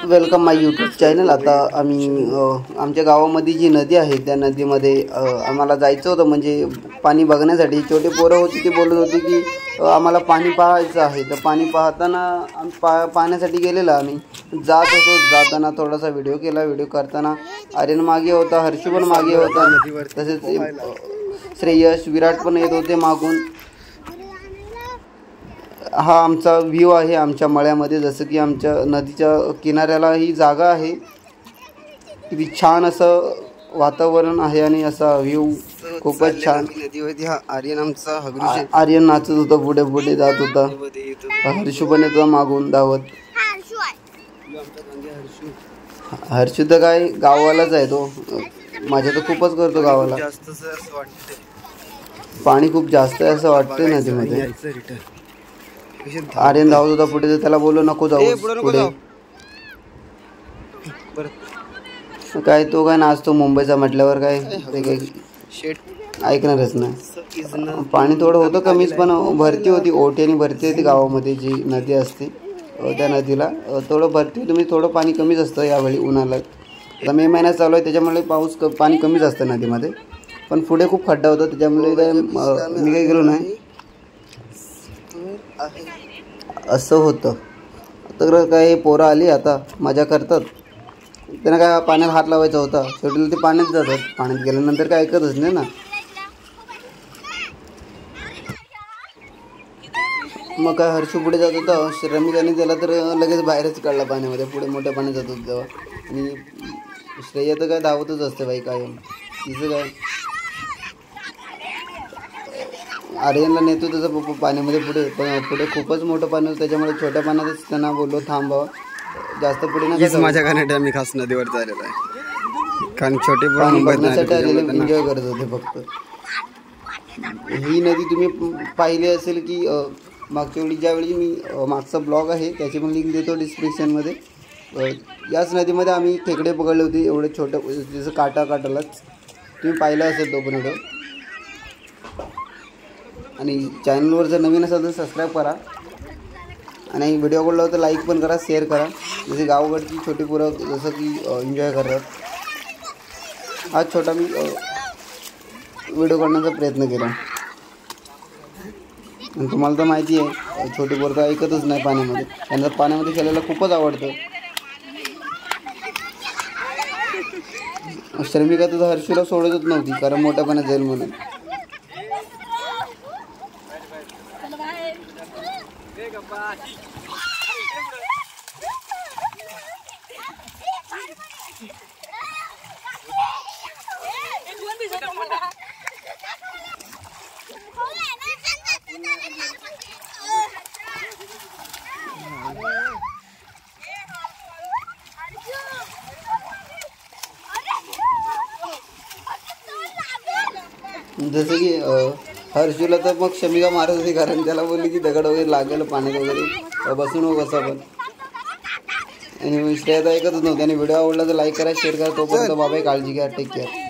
Welcome माय YouTube channel. आता आम्ही आमच्या गावामध्ये जी नदी आहे त्या नदीमध्ये आम्हाला जायचं होतं, म्हणजे पाणी बघण्यासाठी। छोटे पोरं होती ती बोलत होती की आम्हाला पाणी पाहायचं आहे। तर पाणी पाहताना आम्ही पाहण्यासाठी गेलेलो। आम्ही जात होतो, जाताना थोडासा व्हिडिओ केला। व्हिडिओ करताना आर्यन मागे होता, हर्षू पण मागे होता, तसेच श्रेयश विराट पण येत होते मागून। हा आमचा व्ह्यू आहे आमच्या मळ्यामध्ये। जसं की आमच्या नदीच्या किनाऱ्याला ही जागा आहे, किती छान असं वातावरण आहे आणि असा व्ह्यू खूपच छान। नदीवरती हा आर्यन आमचा हगरू आर्यन नाचत होता, पुढे पुढे जात होता। हर्षू पण येतो मागून धावत। हर्षू तर काय गावालाच आहे तो, माझ्या तर खूपच करतो गावाला। पाणी खूप जास्त आहे असं वाटतंय नदीमध्ये। आर्यन धावत होता पुढे, तर त्याला बोललो नको जाऊ पुढे। काय तो काय नाचतो मुंबईचा म्हटल्यावर काय ते काही ऐकणारच नाही। पाणी थोडं होतं कमीच, पण भरती होती, ओटी आणि भरती होती गावामध्ये जी नदी असते त्या नदीला थोडं भरती होती, म्हणजे थोडं पाणी कमीच असतं यावेळी उन्हाळ्यात। आता मे महिन्यात चालू आहे त्याच्यामुळे पाणी कमीच असतं नदीमध्ये, पण पुढे खूप खड्डा होता त्याच्यामुळे काय मी काही गेलो नाही। असं होतं। तर काय पोरं आली आता मजा करतात, त्यांना काय पाण्यात हात लावायचा होता, शेवटी ते पाण्यात जातात। पाण्यात गेल्यानंतर काय ऐकतच नाही ना। मग काय हर्षू पुढे जात होता, रमिकाने त्याला तर लगेच बाहेरच काढला पाण्यामध्ये, पुढे मोठ्या पाण्यात जात होतं तेव्हा। आणि श्रेया तर काय धावतच असते बाई कायम, तिचं काय आर्यनला नेतो त्याचं पाण्यामध्ये पुढे, पण पुढे खूपच मोठं पाणी होतं त्याच्यामुळे छोट्या पाण्यातच त्यांना बोललो थांबावं, जास्त पुढे नका जाऊ। माझ्या गाण्यात आम्ही खास नदीवर आलेलो आहे, कारण छोटे पाणी बघण्यासाठी आलेले, एन्जॉय करत होते फक्त। ही नदी तुम्ही पाहिली असेल की मागच्या वेळी, ज्यावेळी मी मागचा ब्लॉग आहे त्याची पण लिंक देतो डिस्क्रिप्शनमध्ये। याच नदीमध्ये आम्ही खेकडे पकडले होते, एवढे छोटं जसं काटालाच, तुम्ही पाहिलं असेल तो पण व्हिडिओ। आणि चॅनलवर जर नवीन असाल तर सबस्क्राईब करा, आणि व्हिडिओ आवडला तर लाईक पण करा, शेअर करा। जसे गावाकडची छोटी पोरं जसं की एन्जॉय करतात, हा छोटा मी व्हिडिओ करण्याचा प्रयत्न केला। आणि तुम्हाला तर माहिती आहे छोटी पोरं तर ऐकतच नाही पाण्यामध्ये, त्यांना पाण्यामध्ये खेळायला खूपच आवडतं। शर्मिका तर हर्षूला सोडतच नव्हती, कारण मोठ्या पाण्यात जाईल म्हणून। जसं की हर्षूला तर मग शमिका मारत होती, कारण त्याला बोलली की दगड वगैरे लागेल पाण्यात वगैरे, बसू नको कसं पण। आणि श्रेया तर ऐकतच नव्हती। आणि व्हिडिओ आवडला तर लाईक करा, शेअर करा। तोपर्यंत बाबाई, काळजी घ्या, टेक केअर।